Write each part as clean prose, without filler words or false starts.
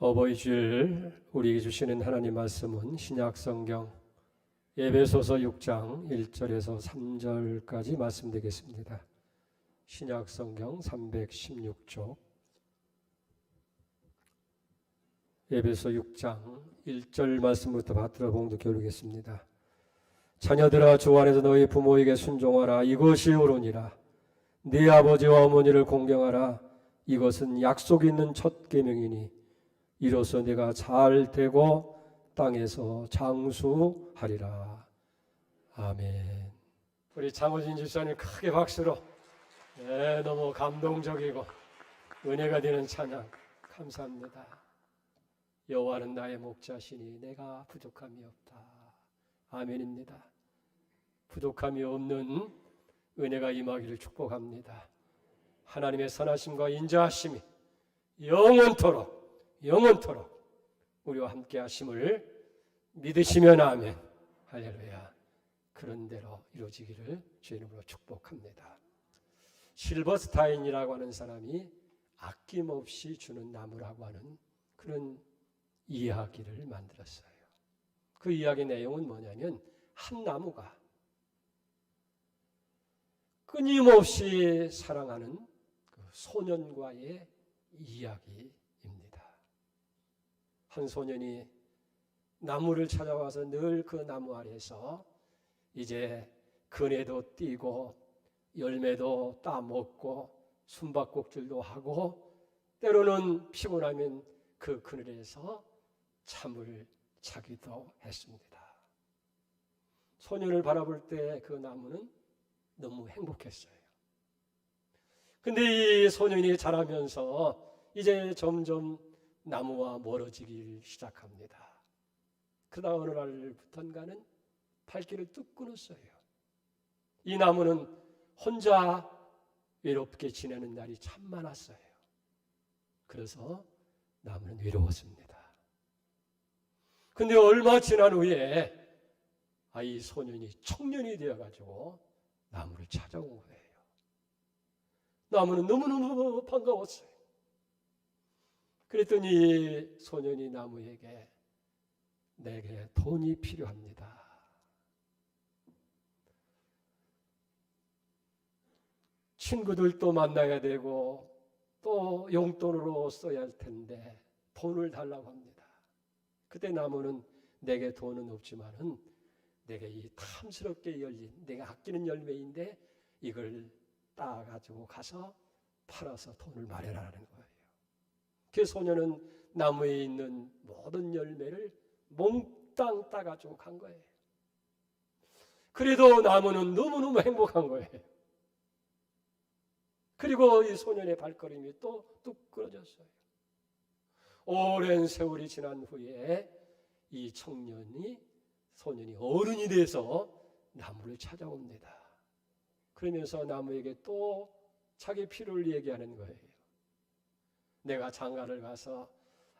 어버이 주일 우리에게 주시는 하나님 말씀은 신약성경 에베소서 6장 1절에서 3절까지 말씀드리겠습니다. 신약성경 316쪽 에베소 6장 1절 말씀부터 받들어 봉독해 올리겠습니다. 자녀들아, 주 안에서 너희 부모에게 순종하라. 이것이 옳으니라. 네 아버지와 어머니를 공경하라. 이것은 약속 있는 첫 계명이니 이로써 네가 잘 되고 땅에서 장수하리라. 아멘. 우리 장호진 집사님 크게 박수로 너무 감동적이고 은혜가 되는 찬양 감사합니다. 여호와는 나의 목자시니 내가 부족함이 없다. 아멘입니다. 부족함이 없는 은혜가 임하기를 축복합니다. 하나님의 선하심과 인자하심이 영원토록 우리와 함께 하심을 믿으시면 아멘. 할렐루야. 그런 대로 이루어지기를 주의 이름으로 축복합니다. 실버스타인이라고 하는 사람이 아낌없이 주는 나무라고 하는 그런 이야기를 만들었어요. 그 이야기 내용은 뭐냐면 한 나무가 끊임없이 사랑하는 그 소년과의 이야기입니다. 한 소년이 나무를 찾아와서 늘 그 나무 아래에서 이제 그네도 띄고 열매도 따먹고 숨바꼭질도 하고 때로는 피곤하면 그 그늘에서 잠을 자기도 했습니다. 소년을 바라볼 때 그 나무는 너무 행복했어요. 근데 이 소년이 자라면서 이제 점점 나무와 멀어지기 시작합니다. 그러다 어느 날부턴가는 발길을 뚝 끊었어요. 이 나무는 혼자 외롭게 지내는 날이 참 많았어요. 그래서 나무는 외로웠습니다. 근데 얼마 지난 후에 이 소년이 청년이 되어가지고 나무를 찾아온 거예요. 나무는 너무너무 반가웠어요. 그랬더니 소년이 나무에게 내게 돈이 필요합니다. 친구들도 만나야 되고 또 용돈으로 써야 할 텐데 돈을 달라고 합니다. 그때 나무는 내게 돈은 없지만은 내게 이 탐스럽게 열린 내가 아끼는 열매인데 이걸 따가지고 가서 팔아서 돈을 마련하는 거예요. 그 소년은 나무에 있는 모든 열매를 몽땅 따가지고 간 거예요. 그래도 나무는 너무너무 행복한 거예요. 그리고 이 소년의 발걸음이 또 뚝 끊어졌어요. 오랜 세월이 지난 후에 이 소년이 어른이 돼서 나무를 찾아옵니다. 그러면서 나무에게 또 자기 필요를 얘기하는 거예요. 내가 장가를 가서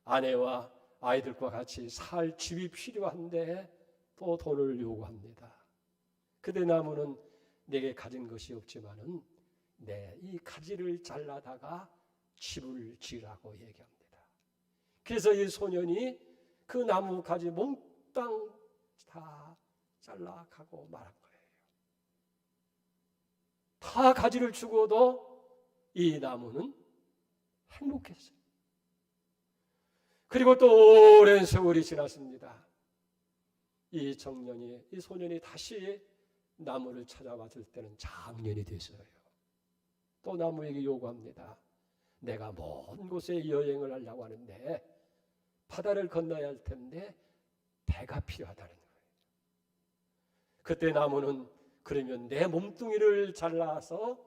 아내와 아이들과 같이 살 집이 필요한데 또 돈을 요구합니다. 그때 나무는 내게 가진 것이 없지만은 이 가지를 잘라다가 집을 지으라고 얘기합니다. 그래서 이 소년이 그 나무 가지 몽땅 다 잘라가고 말한 거예요. 다 가지를 주고도 이 나무는 행복했어요. 그리고 또 오랜 세월이 지났습니다. 이 소년이 다시 나무를 찾아왔을 때는 장년이 됐어요. 또 나무에게 요구합니다. 내가 먼 곳에 여행을 하려고 하는데 바다를 건너야 할 텐데 배가 필요하다는 거예요. 그때 나무는 그러면 내 몸뚱이를 잘라서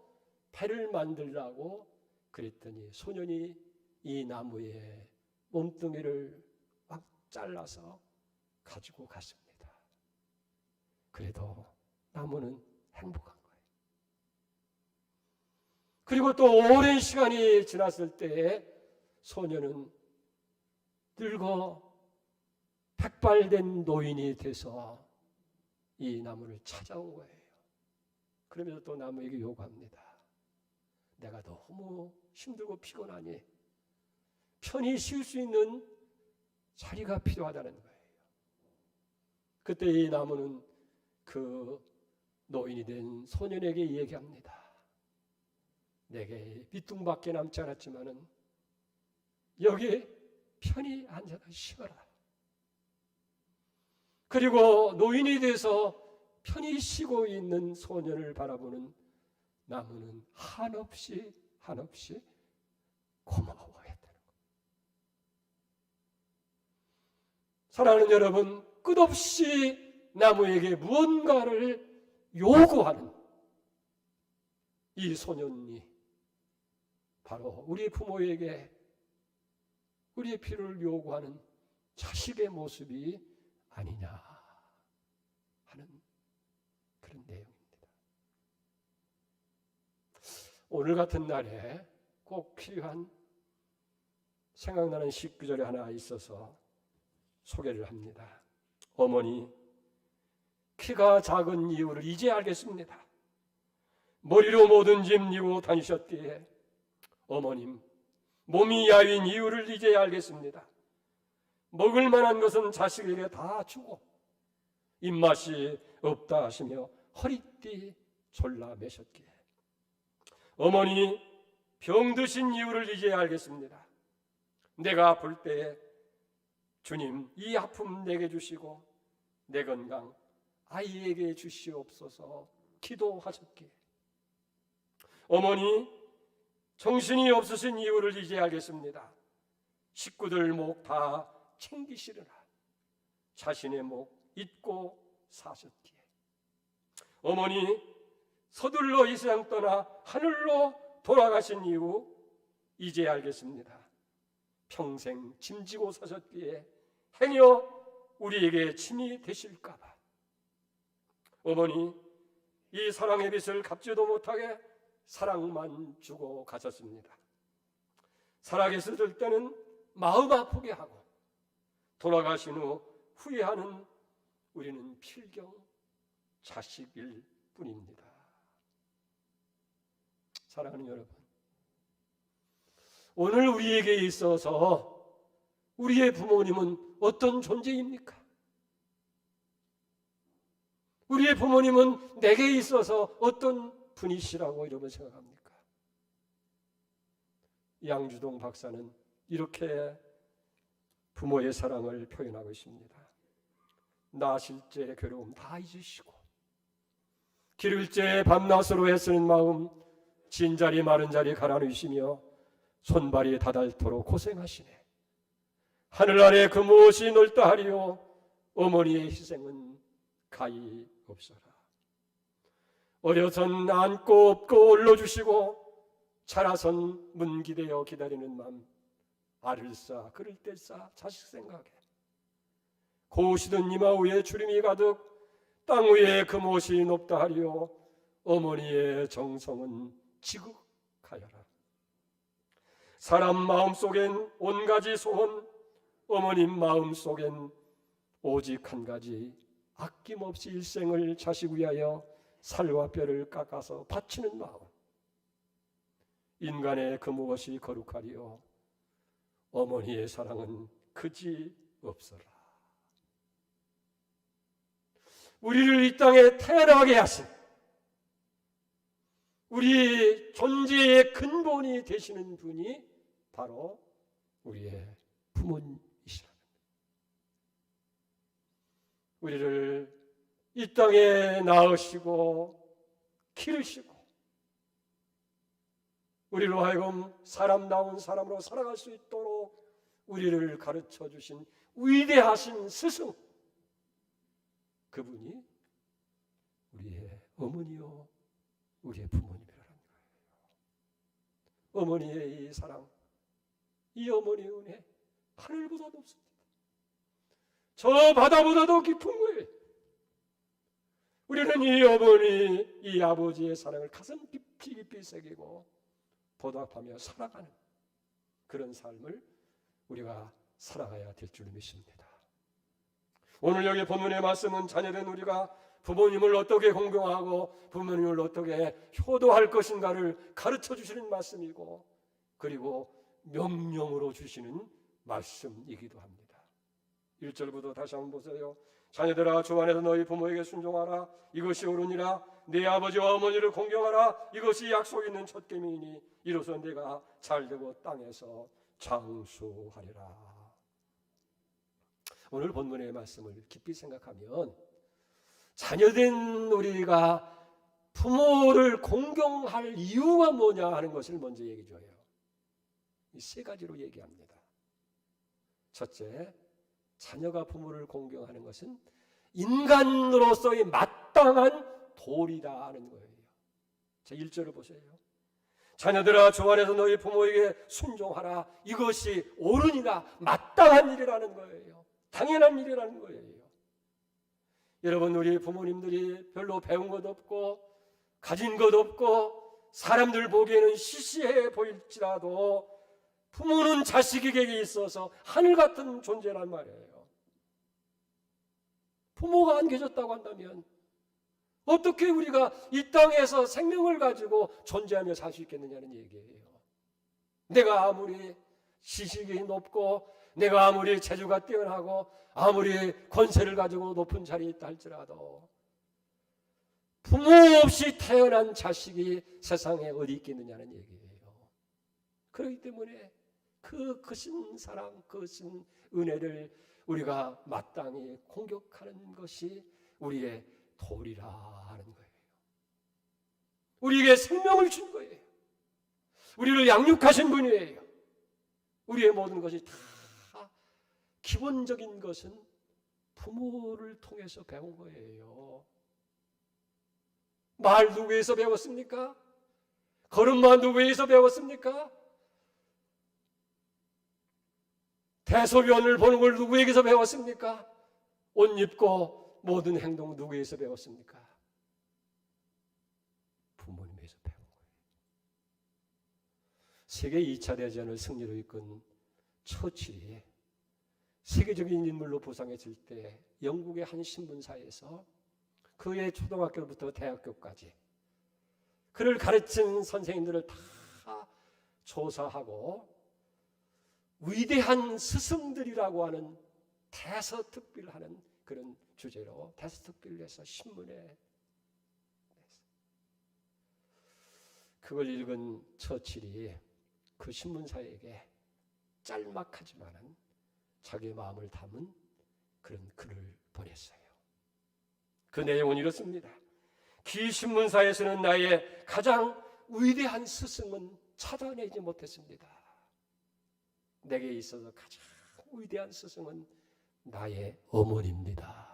배를 만들라고 그랬더니 소년이 이 나무의 몸뚱이를 막 잘라서 가지고 갔습니다. 그래도 나무는 행복한 거예요. 그리고 또 오랜 시간이 지났을 때에 소년은 늙어 백발된 노인이 돼서 이 나무를 찾아온 거예요. 그러면서 또 나무에게 요구합니다. 내가 너무 힘들고 피곤하니 편히 쉴 수 있는 자리가 필요하다는 거예요. 그때 이 나무는 그 노인이 된 소년에게 얘기합니다. 내게 밑둥밖에 남지 않았지만은 여기 편히 앉아서 쉬어라. 그리고 노인이 돼서 편히 쉬고 있는 소년을 바라보는 나무는 한없이 고마워했다는 것. 사랑하는 여러분, 끝없이 나무에게 무언가를 요구하는 이 소년이 바로 우리 부모에게 우리의 필요를 요구하는 자식의 모습이 아니냐 하는 그런 내용입니다. 오늘 같은 날에 꼭 필요한 생각나는 식구절이 하나 있어서 소개를 합니다. 어머니, 키가 작은 이유를 이제 알겠습니다. 머리로 모든 짐 지고 다니셨기에 어머님, 몸이 야윈 이유를 이제 알겠습니다. 먹을 만한 것은 자식에게 다 주고 입맛이 없다 하시며 허리띠 졸라 매셨기에 어머니, 병드신 이유를 이제 알겠습니다. 내가 아플 때에 주님 이 아픔 내게 주시고 내 건강 아이에게 주시옵소서 기도하셨기에 어머니, 정신이 없으신 이유를 이제 알겠습니다. 식구들 목 다 챙기시느라 자신의 목 잊고 사셨기에 어머니, 서둘러 이 세상 떠나 하늘로 돌아가신 이유 이제 알겠습니다. 평생 짐지고 사셨기에 행여 우리에게 짐이 되실까 봐 어머니, 이 사랑의 빚을 갚지도 못하게 사랑만 주고 가셨습니다. 살아계실 때는 마음 아프게 하고 돌아가신 후 후회하는 우리는 필경 자식일 뿐입니다. 사랑하는 여러분, 오늘 우리에게 있어서 우리의 부모님은 어떤 존재입니까? 우리의 부모님은 내게 있어서 어떤 분이시라고 여러분 생각합니까? 양주동 박사는 이렇게 부모의 사랑을 표현하고 있습니다. 나실 때 괴로움 다 잊으시고 기를 때 밤낮으로 애쓰는 마음 진자리 마른 자리 갈아누시며 손발이 다닳도록 고생하시네. 하늘 아래 그 무엇이 넓다 하리요 어머니의 희생은 가히 없어라. 어려선 안고 업고 올려주시고 자라선 문기대어 기다리는 맘 알을 싸 그를 때 싸 자식 생각에 고우시던 이마 위에 주림이 가득 땅 위에 그 무엇이 높다 하리요 어머니의 정성은 지극하여라. 사람 마음속엔 온가지 소원 어머님 마음속엔 오직 한 가지 아낌없이 일생을 자식 위하여 살과 뼈를 깎아서 바치는 마음 인간의 그 무엇이 거룩하리요 어머니의 사랑은 그지 없어라. 우리를 이 땅에 태어나게 하신 우리 존재의 근본이 되시는 분이 바로 우리의 부모님이시라. 우리를 이 땅에 낳으시고 기르시고 우리로 하여금 사람다운 사람으로 살아갈 수 있도록 우리를 가르쳐 주신 위대하신 스승 그분이 우리의 어머니요 우리의 부모님이라는 거예요. 어머니의 이 사랑, 이 어머니의 은혜 하늘보다 높습니다. 저 바다보다도 깊은 거예요. 우리는 이 어머니, 이 아버지의 사랑을 가슴 깊이 새기고 보답하며 살아가는 그런 삶을 우리가 살아가야 될 줄 믿습니다. 오늘 여기 본문의 말씀은 자녀된 우리가 부모님을 어떻게 공경하고 부모님을 어떻게 효도할 것인가를 가르쳐 주시는 말씀이고 그리고 명령으로 주시는 말씀이기도 합니다. 1절부터 다시 한번 보세요. 자녀들아 주 안에서 너희 부모에게 순종하라. 이것이 옳으니라. 내 아버지와 어머니를 공경하라. 이것이 약속 있는 첫 계명이니 이로써 내가 잘되고 땅에서 장수하리라. 오늘 본문의 말씀을 깊이 생각하면 자녀된 우리가 부모를 공경할 이유가 뭐냐 하는 것을 먼저 얘기해 줘요. 이 세 가지로 얘기합니다. 첫째, 자녀가 부모를 공경하는 것은 인간으로서의 마땅한 도리다 하는 거예요. 자, 1절을 보세요. 자녀들아 주 안에서 너희 부모에게 순종하라. 이것이 옳으니라. 마땅한 일이라는 거예요. 당연한 일이라는 거예요. 여러분, 우리 부모님들이 별로 배운 것 없고 가진 것 없고 사람들 보기에는 시시해 보일지라도 부모는 자식에게 있어서 하늘 같은 존재란 말이에요. 부모가 안 계셨다고 한다면 어떻게 우리가 이 땅에서 생명을 가지고 존재하며 살 수 있겠느냐는 얘기예요. 내가 아무리 지식이 높고 내가 아무리 재주가 뛰어나고 아무리 권세를 가지고 높은 자리에 있다 할지라도 부모 없이 태어난 자식이 세상에 어디 있겠느냐는 얘기예요. 그렇기 때문에 그 크신 사랑, 크신 은혜를 우리가 마땅히 공격하는 것이 우리의 도리라 하는 거예요. 우리에게 생명을 준 거예요. 우리를 양육하신 분이에요. 우리의 모든 것이 다 기본적인 것은 부모를 통해서 배운 거예요. 말 누구에서 배웠습니까? 걸음마 누구에서 배웠습니까? 대소변을 보는 걸 누구에게서 배웠습니까? 옷 입고 모든 행동 누구에서 배웠습니까? 부모님에서 배운 거예요. 세계 2차 대전을 승리로 이끈 처칠이 세계적인 인물로 부상했을 때 영국의 한 신문사에서 그의 초등학교부터 대학교까지 그를 가르친 선생님들을 다 조사하고 위대한 스승들이라고 하는 대서특필하는 그런 주제로 대서특필을 해서 신문에 냈어요. 그걸 읽은 처칠이 그 신문사에게 짤막하지만은 자기의 마음을 담은 그런 글을 보냈어요. 그 내용은 이렇습니다. 기 신문사에서는 나의 가장 위대한 스승은 찾아내지 못했습니다. 내게 있어서 가장 위대한 스승은 나의 어머니입니다.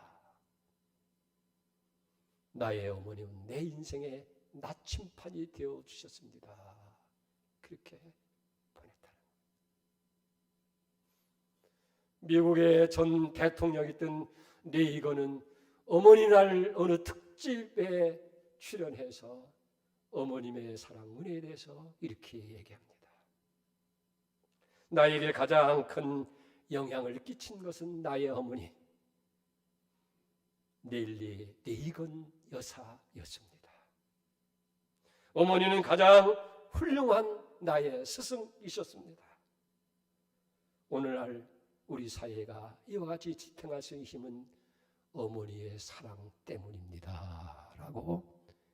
나의 어머니는 내 인생의 나침판이 되어 주셨습니다. 그렇게 보냈다. 미국의 전 대통령이었던 레이건은 어머니 날 어느 특집에 출연해서 어머님의 사랑 은혜에 대해서 이렇게 얘기합니다. 나에게 가장 큰 영향을 끼친 것은 나의 어머니 넬리 레이건 여사였습니다. 어머니는 가장 훌륭한 나의 스승이셨습니다. 오늘날 우리 사회가 이와 같이 지탱할 수 있는 힘은 어머니의 사랑 때문입니다. 라고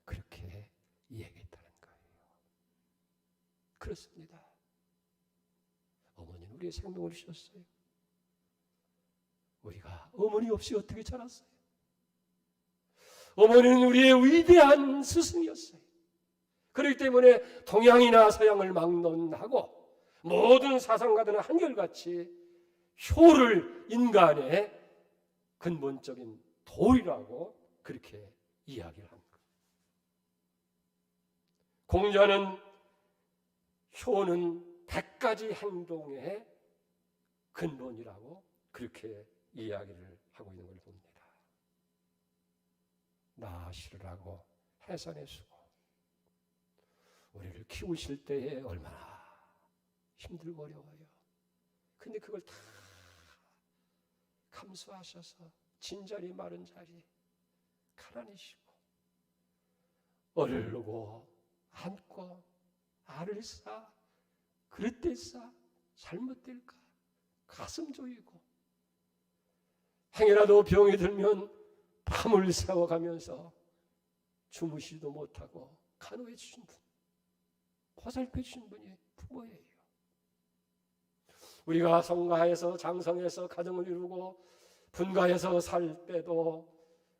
그렇게 얘기했다는 거예요. 그렇습니다. 어머니는 우리의 생명을 주셨어요. 우리가 어머니 없이 어떻게 자랐어요? 어머니는 우리의 위대한 스승이었어요. 그렇기 때문에 동양이나 서양을 막론하고 모든 사상가들은 한결같이 효를 인간의 근본적인 도리라고 그렇게 이야기를 합니다. 공자는 효는 100가지 행동의 근본이라고 그렇게 이야기를 하고 있는 걸 봅니다. 낳으시라고 해산해 주고 우리를 키우실 때에 얼마나 힘들고 어려워요. 근데 그걸 다 감수하셔서 진자리 마른 자리 가라니시고 얼르고 안고 알을 싸 그릇대 싸 잘못될까 가슴 조이고 행여라도 병이 들면 밤을 새워가면서 주무시지도 못하고 간호해 주신 분, 보살펴 주신 분이 부모예요. 우리가 성가해서 장성해서 가정을 이루고 분가해서 살 때도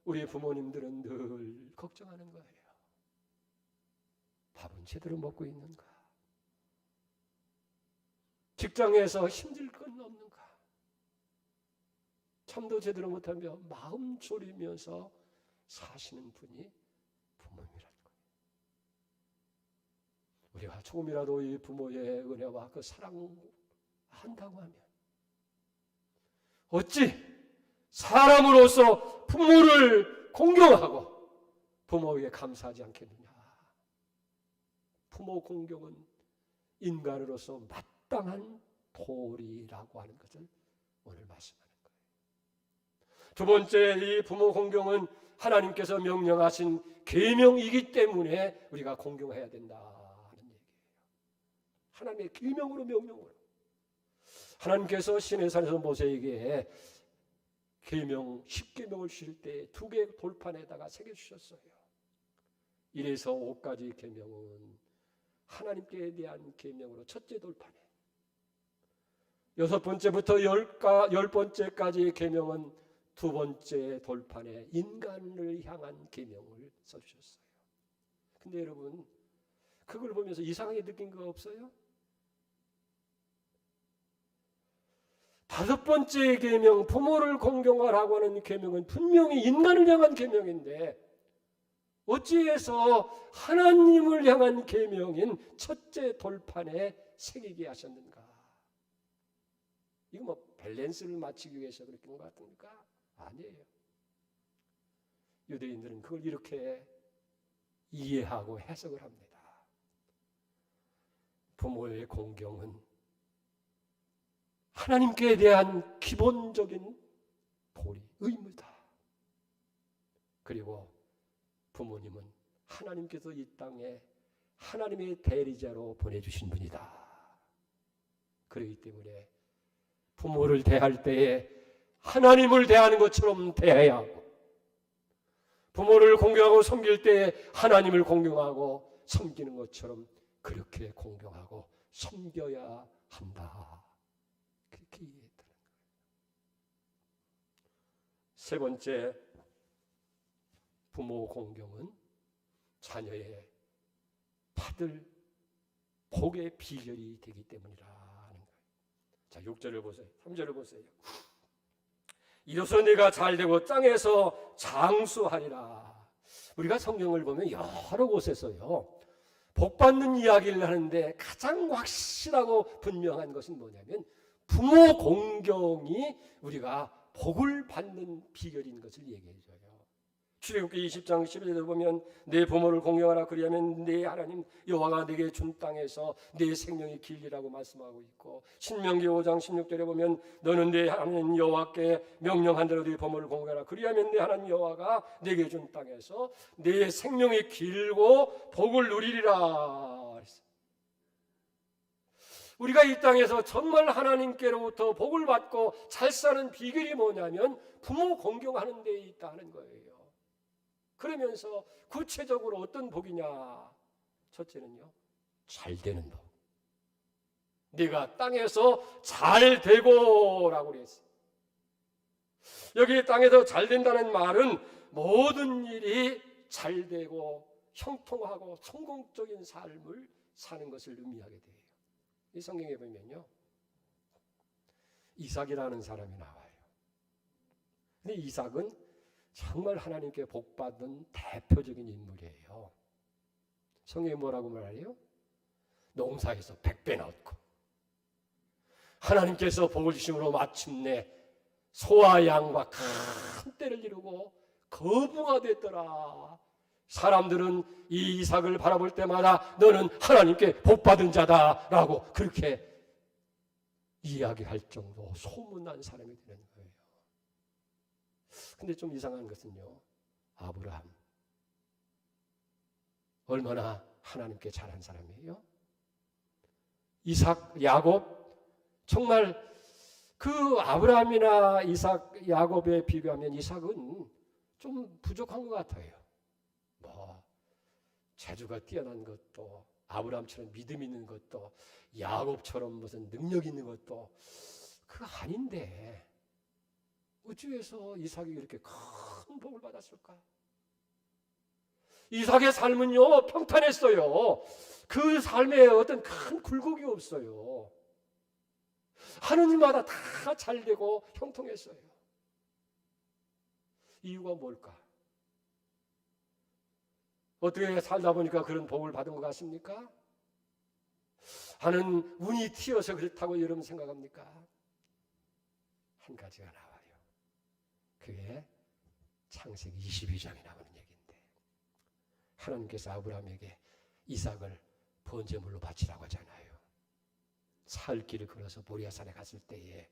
우리 부모님들은 늘 걱정하는 거예요. 밥은 제대로 먹고 있는가? 직장에서 힘들 건 없는가? 잠도 제대로 못하며 마음 졸이면서 사시는 분이 부모님이라는 거예요. 우리가 조금이라도 이 부모의 은혜와 그 사랑을 한다고 하면 어찌 사람으로서 부모를 공경하고 부모에게 감사하지 않겠느냐. 부모 공경은 인간으로서 마땅한 도리라고 하는 것을 오늘 말씀하는 거예요. 두 번째, 이 부모 공경은 하나님께서 명령하신 계명이기 때문에 우리가 공경해야 된다 하는 얘기예요. 하나님의 계명으로, 명령으로. 하나님께서 시내산에서 모세에게 계명 10계명을 주실 때 2개 돌판에다가 새겨주셨어요. 1에서 5까지 계명은 하나님께 대한 계명으로 첫째 돌판에, 6번째부터 10번째까지의 계명은 2번째 돌판에 인간을 향한 계명을 써주셨어요. 근데 여러분, 그걸 보면서 이상하게 느낀 거 없어요? 5번째 계명, 부모를 공경하라고 하는 계명은 분명히 인간을 향한 계명인데 어찌해서 하나님을 향한 계명인 첫째 돌판에 새기게 하셨는가? 이거 뭐 밸런스를 맞추기 위해서 그렇게 한 것 같습니까? 아니에요. 유대인들은 그걸 이렇게 이해하고 해석을 합니다. 부모의 공경은 하나님께 대한 기본적인 도리, 의무다. 그리고 부모님은 하나님께서 이 땅에 하나님의 대리자로 보내주신 분이다. 그렇기 때문에 부모를 대할 때에 하나님을 대하는 것처럼 대해야 하고, 부모를 공경하고 섬길 때에 하나님을 공경하고 섬기는 것처럼 그렇게 공경하고 섬겨야 한다. 그렇게 이해했다는 거예요. 세 번째, 부모 공경은 자녀의 받을 복의 비결이 되기 때문이라 하는 거예요. 자, 6절을 보세요. 3절을 보세요. 이로써 네가 잘되고 땅에서 장수하리라. 우리가 성경을 보면 여러 곳에서요, 복받는 이야기를 하는데 가장 확실하고 분명한 것은 뭐냐면 부모 공경이 우리가 복을 받는 비결인 것을 얘기해 줘요. 출애굽기 20장 11절에 보면 내 부모를 공경하라, 그리하면 내 하나님 여호와가 네게 준 땅에서 내 생명이 길리라고 말씀하고 있고, 신명기 5장 16절에 보면 너는 내 하나님 여호와께 명령한 대로 네 부모를 공경하라, 그리하면 내 하나님 여호와가 네게 준 땅에서 내 생명이 길고 복을 누리리라. 우리가 이 땅에서 정말 하나님께로부터 복을 받고 잘 사는 비결이 뭐냐면 부모 공경하는 데 있다는 거예요. 그러면서 구체적으로 어떤 복이냐? 첫째는요, 잘 되는 복. 네가 땅에서 잘 되고라고 그랬어요. 여기 땅에서 잘 된다는 말은 모든 일이 잘 되고 형통하고 성공적인 삶을 사는 것을 의미하게 돼요. 이 성경에 보면요, 이삭이라는 사람이 나와요. 근데 이삭은 정말 하나님께 복받은 대표적인 인물이에요. 성경이 뭐라고 말해요? 농사에서 100배나 얻고 하나님께서 복을 주심으로 마침내 소와 양과 큰 떼를 이루고 거부가 됐더라. 사람들은 이 이삭을 바라볼 때마다 너는 하나님께 복받은 자다라고 그렇게 이야기할 정도 소문난 사람이 되는 거예요. 근데 좀 이상한 것은요, 아브라함 얼마나 하나님께 잘한 사람이에요? 이삭, 야곱 정말 그 아브라함이나 이삭, 야곱에 비교하면 이삭은 좀 부족한 것 같아요. 뭐 재주가 뛰어난 것도, 아브라함처럼 믿음 있는 것도, 야곱처럼 무슨 능력 있는 것도 그거 아닌데 어찌해서 이삭이 이렇게 큰 복을 받았을까? 이삭의 삶은요 평탄했어요. 그 삶에 어떤 큰 굴곡이 없어요. 하는 일마다 다 잘 되고 형통했어요. 이유가 뭘까? 어떻게 살다 보니까 그런 복을 받은 것 같습니까? 하는 운이 튀어서 그렇다고 여러분 생각합니까? 한 가지가 나와요. 그게 창세기 22장에 나오는 얘기인데, 하나님께서 아브라함에게 이삭을 번제물로 바치라고 하잖아요. 살 길을 걸어서 모리아산에 갔을 때에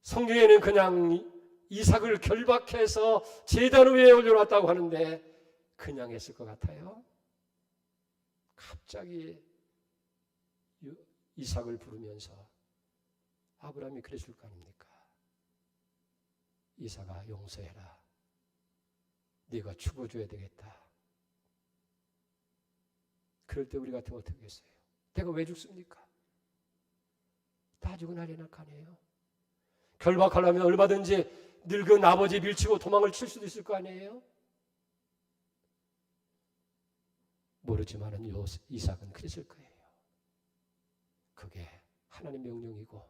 성경에는 그냥 이삭을 결박해서 제단 위에 올려놨다고 하는데 그냥 했을 것 같아요? 갑자기 이삭을 부르면서 아브라함이 그랬을 거 아닙니까? 이삭아, 용서해라. 네가 죽어줘야 되겠다. 그럴 때 우리 같으면 어떻게 하겠어요? 내가 왜 죽습니까? 다 죽어나려나 아니에요? 결박하려면 얼마든지 늙은 아버지 밀치고 도망을 칠 수도 있을 거 아니에요? 모르지만은 이삭은 그랬을 거예요. 그게 하나님 명령이고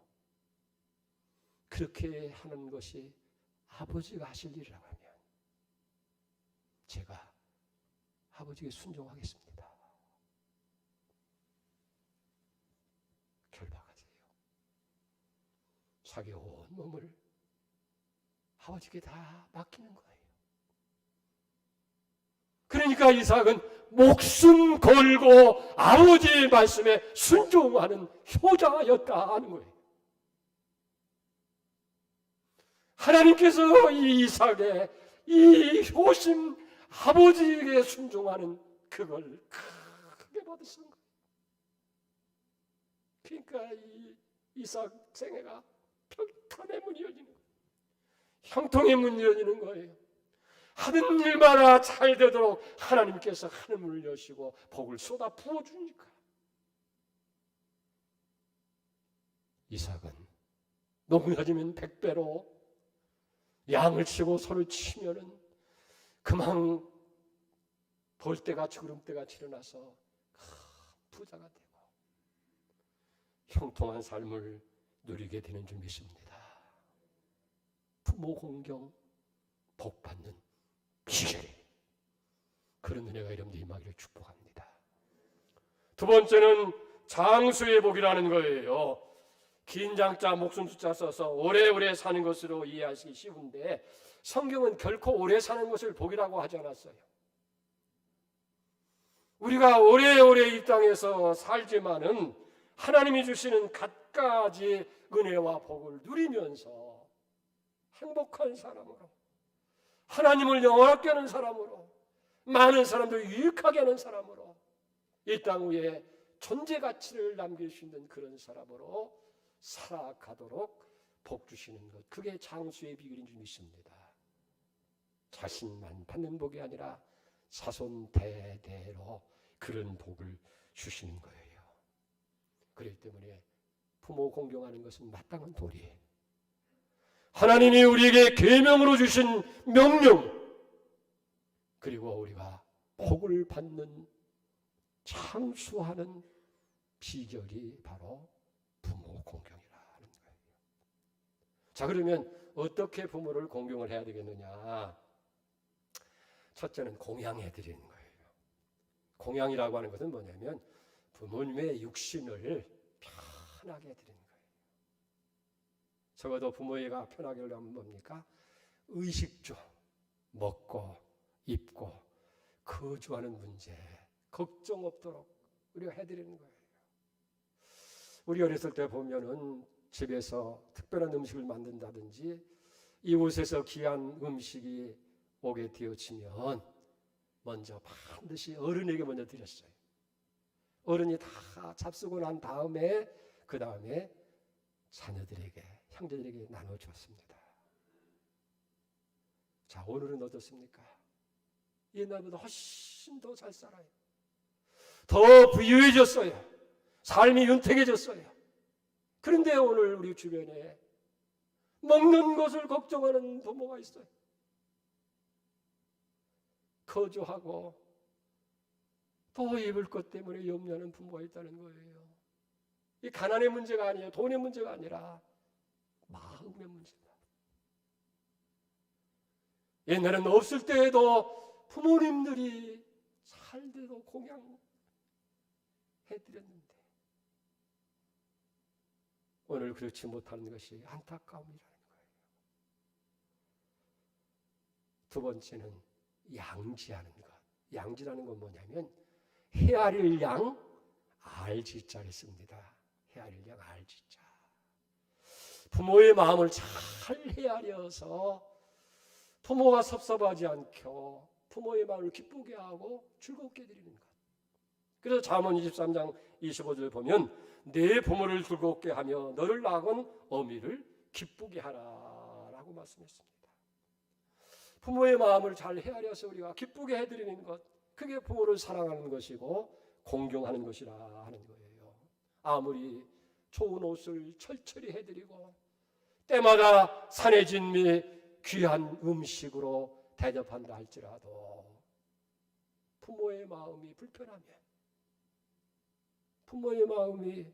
그렇게 하는 것이 아버지가 하실 일이라고 하면 제가 아버지에게 순종하겠습니다. 결박하세요. 자기 온 몸을 아버지께 다 맡기는 거예요. 그러니까 이삭은 목숨 걸고 아버지의 말씀에 순종하는 효자였다 하는 거예요. 하나님께서 이 이삭의 이 효심, 아버지에게 순종하는 그걸 크게 받으신 거예요. 그러니까 이 이삭 생애가 평탄의 문이 열리는 거예요. 형통의 문이 열리는 거예요. 하는 일마다 잘 되도록 하나님께서 하늘문을 여시고 복을 쏟아 부어주니까. 이삭은 농사지면 100배로, 양을 치고 소를 치면은 그만 벌떼같이 구름대같이 일어나서 부자가 되고 형통한 삶을 누리게 되는 줄 믿습니다. 부모 공경, 복 받는 비결이, 그런 은혜가 여러분들 임하기를 축복합니다. 두 번째는 장수의 복이라는 거예요. 긴 장자 목숨 숫자 써서 오래오래 사는 것으로 이해하시기 쉬운데 성경은 결코 오래 사는 것을 복이라고 하지 않았어요. 우리가 오래오래 이 땅에서 살지만은 하나님이 주시는 갖가지 은혜와 복을 누리면서 행복한 사람으로, 하나님을 영원하게 하는 사람으로, 많은 사람들 유익하게 하는 사람으로, 이 땅 위에 존재 가치를 남길 수 있는 그런 사람으로 살아가도록 복 주시는 것, 그게 장수의 비결인 줄 믿습니다. 자신만 받는 복이 아니라 자손 대대로 그런 복을 주시는 거예요. 그렇기 때문에 부모 공경하는 것은 마땅한 도리예요. 하나님이 우리에게 계명으로 주신 명령, 그리고 우리가 복을 받는 장수하는 비결이 바로 부모 공경이라는 거예요. 자, 그러면 어떻게 부모를 공경을 해야 되겠느냐? 첫째는 공양해 드리는 거예요. 공양이라고 하는 것은 뭐냐면 부모님의 육신을 편하게 해드리는 거예요. 적어도 부모가 편하게 하려면 뭡니까? 의식주, 먹고 입고 거주하는 문제 걱정 없도록 우리가 해드리는 거예요. 우리 어렸을 때 보면은 집에서 특별한 음식을 만든다든지 이곳에서 귀한 음식이 오게 되어지면 먼저 반드시 어른에게 먼저 드렸어요. 어른이 다 잡수고 난 다음에 그 다음에 자녀들에게, 형제들에게 나눠주었습니다. 자, 오늘은 어떻습니까? 옛날보다 훨씬 더 잘 살아요. 더 부유해졌어요. 삶이 윤택해졌어요. 그런데 오늘 우리 주변에 먹는 것을 걱정하는 부모가 있어요. 거주하고 또 입을 것 때문에 염려하는 부모가 있다는 거예요. 이 가난의 문제가 아니에요. 돈의 문제가 아니라 마음의 문제다. 옛날에는 없을 때에도 부모님들이 살대로 공양해드렸는데 오늘 그렇지 못하는 것이 안타까움이라는 거예요. 두 번째는 양지하는 것. 양지라는 건 뭐냐면 헤아릴 양 알지자를 씁니다. 헤아릴 양 알지자. 부모의 마음을 잘 헤아려서 부모가 섭섭하지 않고 부모의 마음을 기쁘게 하고 즐겁게 해드리는 것. 그래서 잠언 23장 25절 보면 내 부모를 즐겁게 하며 너를 낳은 어미를 기쁘게 하라라고 말씀했습니다. 부모의 마음을 잘 헤아려서 우리가 기쁘게 해드리는 것, 그게 부모를 사랑하는 것이고 공경하는 것이라 하는 거예요. 아무리 좋은 옷을 철저히 해드리고 때마다 산의 진미 귀한 음식으로 대접한다 할지라도 부모의 마음이 불편하면, 부모의 마음이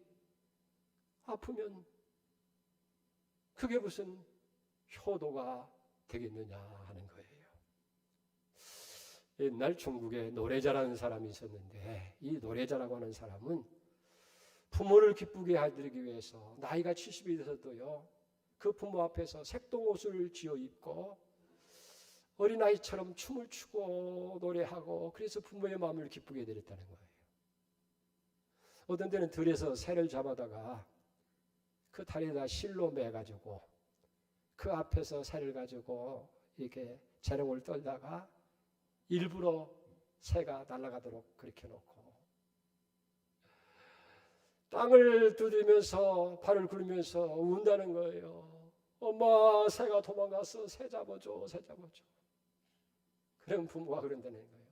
아프면 그게 무슨 효도가 되겠느냐 하는 거예요. 옛날 중국에 노래자라는 사람이 있었는데 이 노래자라고 하는 사람은 부모를 기쁘게 해드리기 위해서 나이가 70이 돼서도요 그 부모 앞에서 색동옷을 지어 입고 어린아이처럼 춤을 추고 노래하고 그래서 부모의 마음을 기쁘게 해드렸다는 거예요. 어떤 때는 들에서 새를 잡아다가 그 다리에다 실로 매가지고 그 앞에서 새를 가지고 이렇게 재롱을 떨다가 일부러 새가 날아가도록 그렇게 놓고 땅을 두드리면서 발을 굴리면서 운다는 거예요. 엄마, 새가 도망갔어. 새 잡아줘, 새 잡아줘. 그럼 부모가 그런다는 거예요.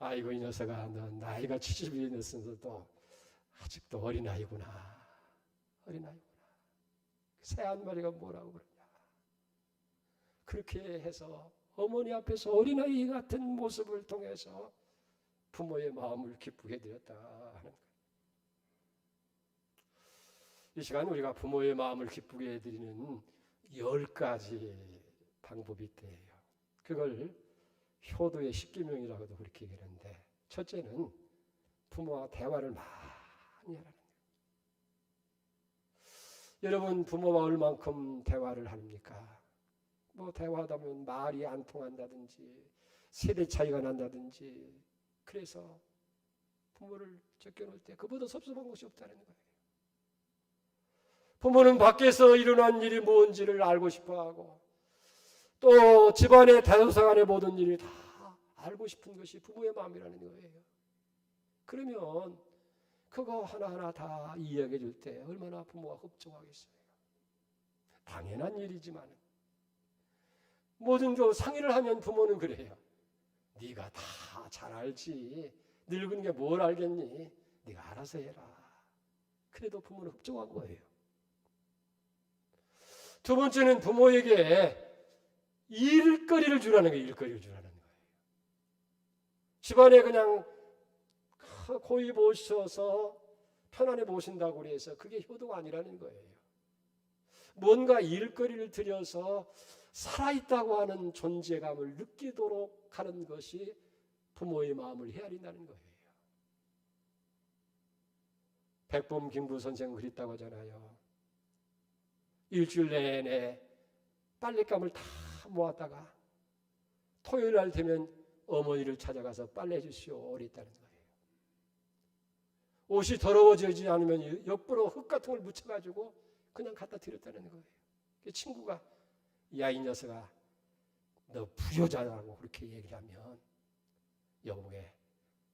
아이고 이 녀석아, 넌 나이가 70이 됐으면서도 아직도 어린아이구나. 어린아이구나. 새 한 마리가 뭐라고 그러냐. 그렇게 해서 어머니 앞에서 어린아이 같은 모습을 통해서 부모의 마음을 기쁘게 드렸다 하는 거예요. 이 시간 우리가 부모의 마음을 기쁘게 해드리는 10가지 방법이 있대요. 그걸 효도의 10계명이라고도 그렇게 얘기하는데 첫째는 부모와 대화를 많이 하라는 거예요. 여러분 부모와 얼만큼 대화를 합니까? 뭐 대화하다 보면 말이 안 통한다든지 세대 차이가 난다든지 그래서 부모를 제껴놓을 때 그보다 섭섭한 것이 없다는 거예요. 부모는 밖에서 일어난 일이 뭔지를 알고 싶어하고 또 집안의 대소사간의 모든 일이 다 알고 싶은 것이 부모의 마음이라는 거예요. 그러면 그거 하나하나 다 이야기해 줄 때 얼마나 부모가 걱정하겠어요. 당연한 일이지만 뭐든 상의를 하면 부모는 그래요. 네가 다 잘 알지. 늙은 게 뭘 알겠니? 네가 알아서 해라. 그래도 부모는 걱정한 거예요. 두 번째는 부모에게 일거리를 주라는 거예요. 일거리를 주라는 거예요. 집안에 그냥 고이 모셔서 편안히 모신다고 해서 그게 효도가 아니라는 거예요. 뭔가 일거리를 들여서 살아있다고 하는 존재감을 느끼도록 하는 것이 부모의 마음을 헤아린다는 거예요. 백범 김구 선생은 그랬다고 하잖아요. 일주일 내내 빨랫감을 다 모았다가 토요일 날 되면 어머니를 찾아가서 빨래 해주시오 그랬다는 거예요. 옷이 더러워지지 않으면 옆으로 흙 같은 걸 묻혀가지고 그냥 갖다 드렸다는 거예요. 친구가 야 이 녀석아 너 부여자라고 그렇게 얘기를 하면 여보게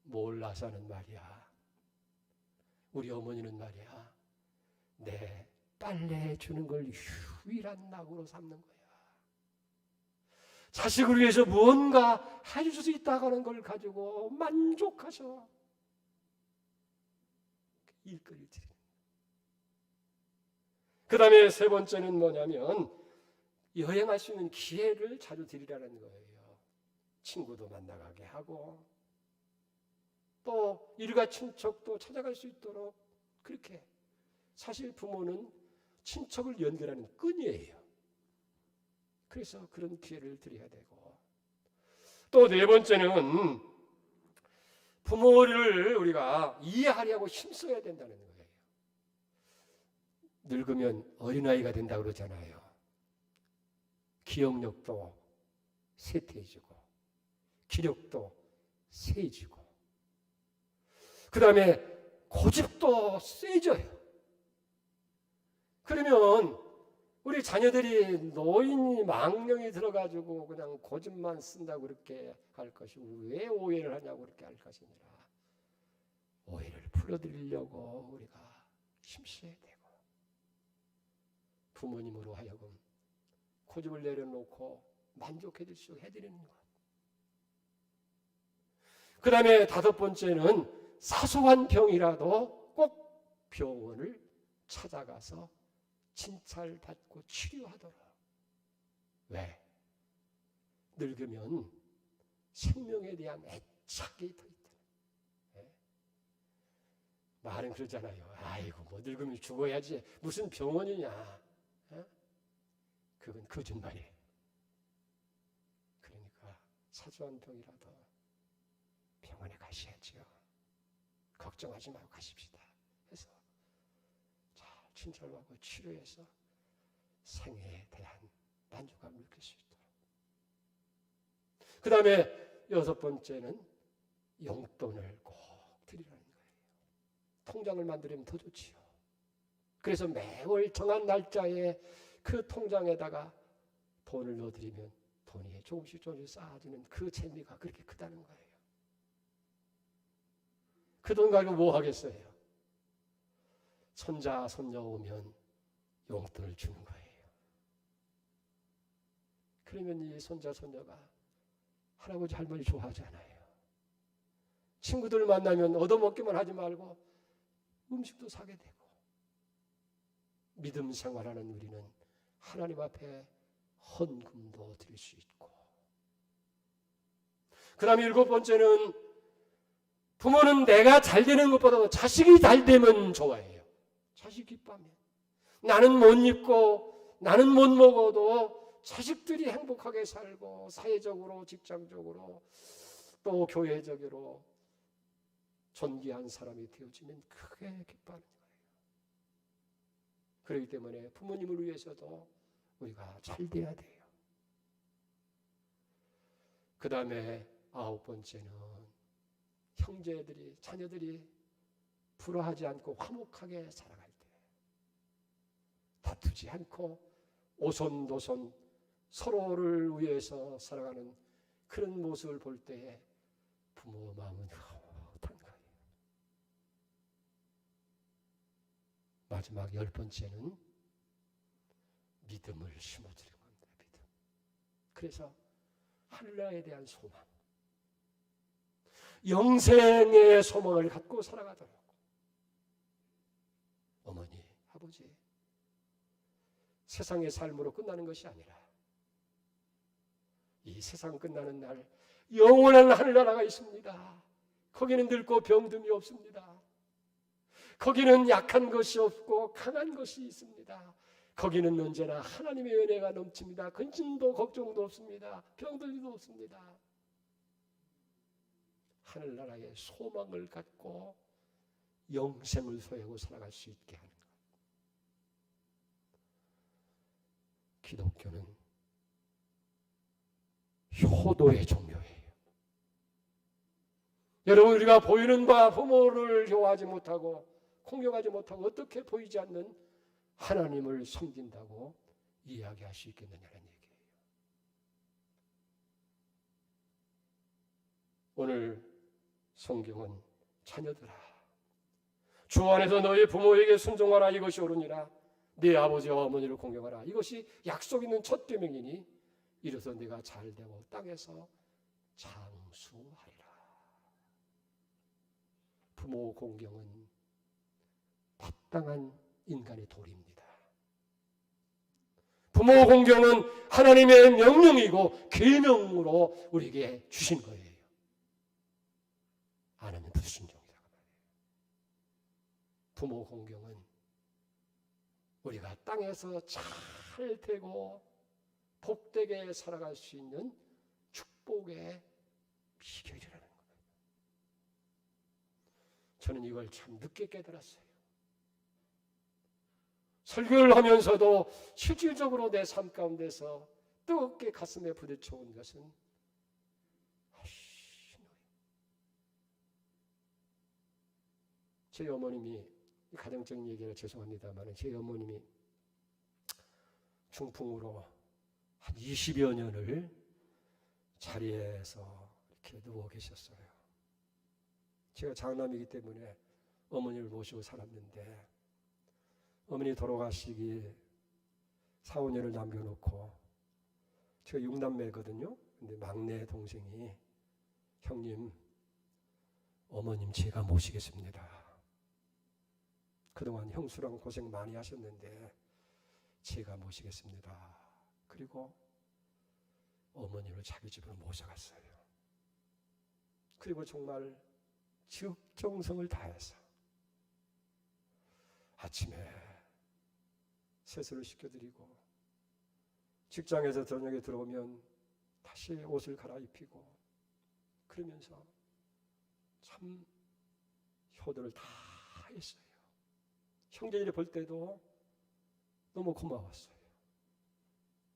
몰라서 하는 말이야. 우리 어머니는 말이야 내 빨래 주는 걸 유일한 낙으로 삼는 거야. 자식을 위해서 무언가 해줄 수 있다는 걸 가지고 만족하셔 일거리를 드리는. 그 다음에 세 번째는 뭐냐면 여행할 수 있는 기회를 자주 드리라는 거예요. 친구도 만나가게 하고 또 일가 친척도 찾아갈 수 있도록 그렇게. 사실 부모는 친척을 연결하는 끈이에요. 그래서 그런 기회를 드려야 되고, 또 네 번째는 부모를 우리가 이해하려고 힘써야 된다는 거예요. 늙으면 어린아이가 된다고 그러잖아요. 기억력도 쇠퇴해지고 기력도 세지고 그 다음에 고집도 세져요. 그러면 우리 자녀들이 노인이 망령이 들어가지고 그냥 고집만 쓴다고 그렇게 할 것이고 왜 오해를 하냐고 그렇게 할 것이니라. 오해를 풀어드리려고 우리가 힘써야 되고 부모님으로 하여금 고집을 내려놓고 만족해 줄 수 해드리는 것. 그 다음에 다섯 번째는 사소한 병이라도 꼭 병원을 찾아가서 진찰받고 치료하도록. 왜? 늙으면 생명에 대한 애착이 더 있다. 네? 말은 그러잖아요. 아이고 뭐 늙으면 죽어야지 무슨 병원이냐. 네? 그건 거짓말이에요. 그러니까 사소한 병이라도 병원에 가셔야죠. 걱정하지 말고 가십시다. 해서 잘 친절하고 치료해서 생애에 대한 만족감을 느낄 수 있도록. 그 다음에 여섯 번째는 용돈을 꼭 드리라는 거예요. 통장을 만들면 더 좋지요. 그래서 매월 정한 날짜에 그 통장에다가 돈을 넣어드리면 돈이 조금씩 쌓아지는 그 재미가 그렇게 크다는 거예요. 그 돈 가지고 뭐 하겠어요? 손자, 손녀 오면 용돈을 주는 거예요. 그러면 이 손자, 손녀가 할아버지, 할머니 좋아하잖아요. 친구들 만나면 얻어먹기만 하지 말고 음식도 사게 되고. 믿음 생활하는 우리는 하나님 앞에 헌금도 드릴 수 있고. 그 다음에 일곱 번째는 부모는 내가 잘 되는 것보다 자식이 잘 되면 좋아해요. 자식 기뻐하면. 나는 못 입고 나는 못 먹어도 자식들이 행복하게 살고 사회적으로 직장적으로 또 교회적으로 존귀한 사람이 되어지면 크게 기뻐하는 거예요. 그렇기 때문에 부모님을 위해서도 우리가 잘 돼야 돼요. 그 다음에 아홉 번째는 형제들이, 자녀들이 불화하지 않고 화목하게 살아갈 때, 다투지 않고 오손도손 서로를 위해서 살아가는 그런 모습을 볼 때에 부모 마음은 흐뭇한 거예요. 마지막 열 번째는 믿음을 심어주는 겁니다. 믿음. 그래서 하늘나라에 대한 소망, 영생의 소망을 갖고 살아가도록. 어머니, 아버지, 세상의 삶으로 끝나는 것이 아니라 이 세상 끝나는 날 영원한 하늘나라가 있습니다. 거기는 늙고 병듦이 없습니다. 거기는 약한 것이 없고 강한 것이 있습니다. 거기는 언제나 하나님의 은혜가 넘칩니다. 근심도 걱정도 없습니다. 병들도 없습니다. 하늘나라의 소망을 갖고 영생을 소유하고 살아갈 수 있게 하는 것. 기독교는 효도의 종교예요. 여러분, 우리가 보이는 바 부모를 효하지 못하고 공경하지 못하고 어떻게 보이지 않는 하나님을 섬긴다고 이야기할 수 있겠느냐는 얘기예요. 오늘 성경은 자녀들아, 주 안에서 너희 부모에게 순종하라, 이것이 옳으니라. 네 아버지와 어머니를 공경하라. 이것이 약속 있는 첫 계명이니 이로써 네가 잘되고 땅에서 장수하리라. 부모 공경은 마땅한 인간의 도리입니다. 부모 공경은 하나님의 명령이고 계명으로 우리에게 주신 거예요. 안 하면 불순종이라고 말해요. 부모 공경은 우리가 땅에서 잘 되고 복되게 살아갈 수 있는 축복의 비결이라는 거예요. 저는 이걸 참 늦게 깨달았어요. 설교를 하면서도 실질적으로 내 삶 가운데서 뜨겁게 가슴에 부딪혀온 것은 제 어머님이, 가정적인 얘기라 죄송합니다만 제 어머님이 중풍으로 한 20여 년을 자리에서 이렇게 누워 계셨어요. 제가 장남이기 때문에 어머니를 모시고 살았는데 어머니 돌아가시기 4, 5년을 남겨놓고 제가 6남매거든요. 근데 막내 동생이 형님, 어머님 제가 모시겠습니다. 그동안 형수랑 고생 많이 하셨는데 제가 모시겠습니다. 그리고 어머니를 자기 집으로 모셔갔어요. 그리고 정말 적정성을 다해서 아침에 세수를 시켜드리고 직장에서 저녁에 들어오면 다시 옷을 갈아입히고 그러면서 참 효도를 다 했어요. 형제들이 볼 때도 너무 고마웠어요.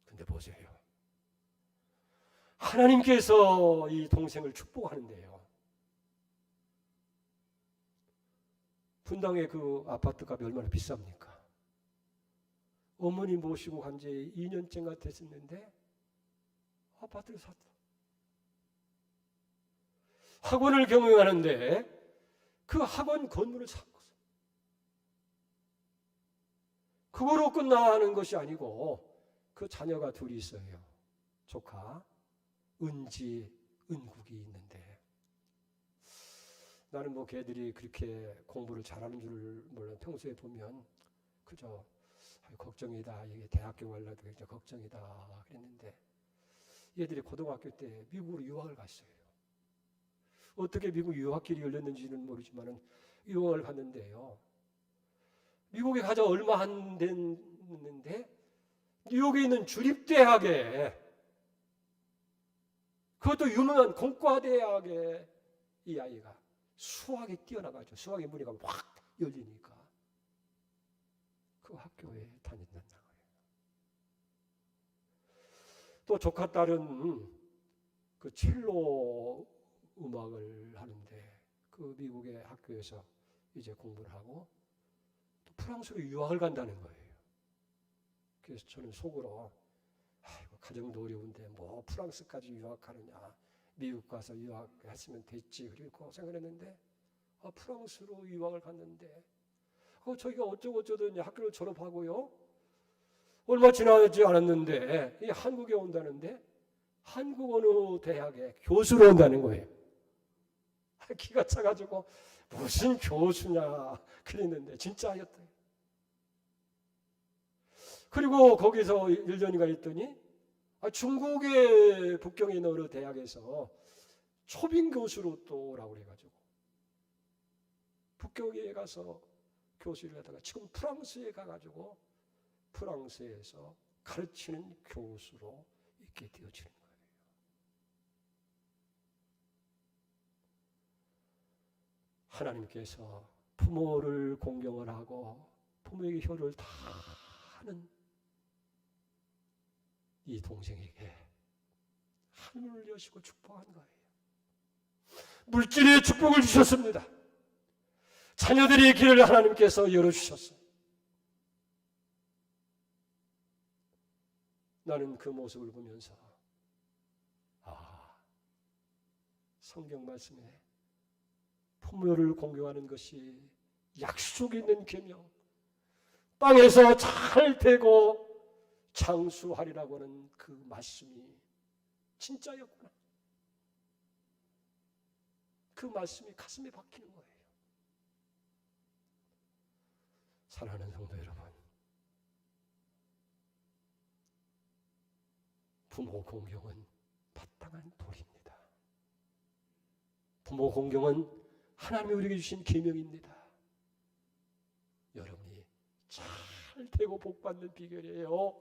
근데 보세요. 하나님께서 이 동생을 축복하는데요. 분당의 그 아파트 값이 얼마나 비쌉니까? 어머니 모시고 간 지 2년째가 됐었는데 아파트를 샀다. 학원을 경영하는데 그 학원 건물을 샀고 그거로 끝나는 것이 아니고 그 자녀가 둘이 있어요. 조카 은지, 은국이 있는데 나는 뭐 걔들이 그렇게 공부를 잘하는 줄 몰라. 평소에 보면 그저 걱정이다. 이게 대학교 갈라도 굉장히 걱정이다 그랬는데 얘들이 고등학교 때 미국으로 유학을 갔어요. 어떻게 미국 유학길이 열렸는지는 모르지만 유학을 갔는데요. 미국에 가자 얼마 안 됐는데 뉴욕에 있는 주립대학에 그것도 유명한 공과대학에 이 아이가 수학에 뛰어나가죠. 수학의 문이가 확 열리니까 그 학교에 다닌다는 거예요. 또 조카 딸은 그 첼로 음악을 하는데 그 미국의 학교에서 이제 공부를 하고 또 프랑스로 유학을 간다는 거예요. 그래서 저는 속으로 아이고 가정도 어려운데 뭐 프랑스까지 유학하느냐, 미국 가서 유학했으면 됐지 그리고 생각했는데 프랑스로 유학을 갔는데 저희가 어쩌고저쩌더니 학교를 졸업하고요 얼마 지나지 않았는데 이 한국에 온다는데 한국 어느 대학에 교수로 온다는 거예요. 기가 차가지고 무슨 교수냐 그랬는데 진짜였대요. 그리고 거기서 1년이가 있더니 중국의 북경에 있는 어느 대학에서 초빙 교수로 또 오라고 그래가지고 북경에 가서 교수를 하다가 지금 프랑스에 가가지고 프랑스에서 가르치는 교수로 있게 되어지는 거예요. 하나님께서 부모를 공경을 하고 부모에게 효를 다 하는 이 동생에게 하늘을 여시고 축복한 거예요. 물질의 축복을 주셨습니다. 자녀들의 길을 하나님께서 열어주셨어요. 나는 그 모습을 보면서 성경 말씀에 부모를 공경하는 것이 약속 있는 계명, 땅에서 잘 되고 장수하리라고 하는 그 말씀이 진짜였구나. 그 말씀이 가슴에 박히는 거예요. 사랑하는 성도 여러분, 부모 공경은 마땅한 도리입니다. 부모 공경은 하나님이 우리에게 주신 계명입니다. 여러분이 잘 되고 복받는 비결이에요.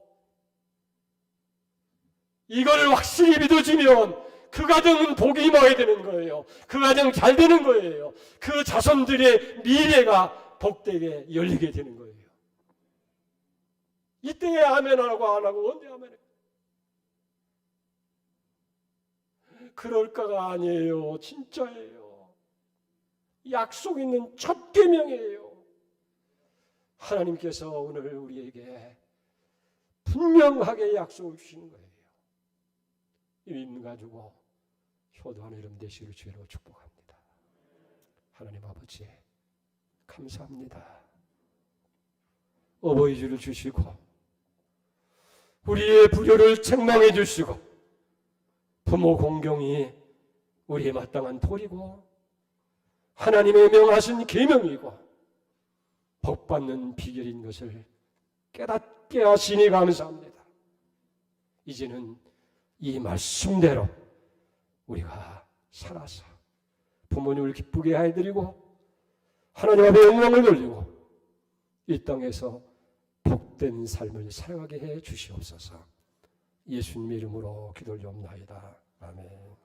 이거를 확실히 믿어지면 그 가정은 복이 임하게 되는 거예요. 그 가정 잘 되는 거예요. 그 자손들의 미래가 복되게 열리게 되는 거예요. 이때에 아멘하고 안 하고 언제 아멘해? 그럴까가 아니에요. 진짜예요. 약속 있는 첫 계명이에요. 하나님께서 오늘 우리에게 분명하게 약속을 주시는 거예요. 이 믿음 가지고 효도하는 이름 되시기를 주로 축복합니다. 하나님 아버지 감사합니다. 어버이 주를 주시고 우리의 불효를 책망해 주시고 부모 공경이 우리의 마땅한 도리고 하나님의 명하신 계명이고 복받는 비결인 것을 깨닫게 하시니 감사합니다. 이제는 이 말씀대로 우리가 살아서 부모님을 기쁘게 해드리고 하나님 앞에 영광을 돌리고 이 땅에서 복된 삶을 살아가게 해 주시옵소서. 예수님의 이름으로 기도를 옵나이다. 아멘.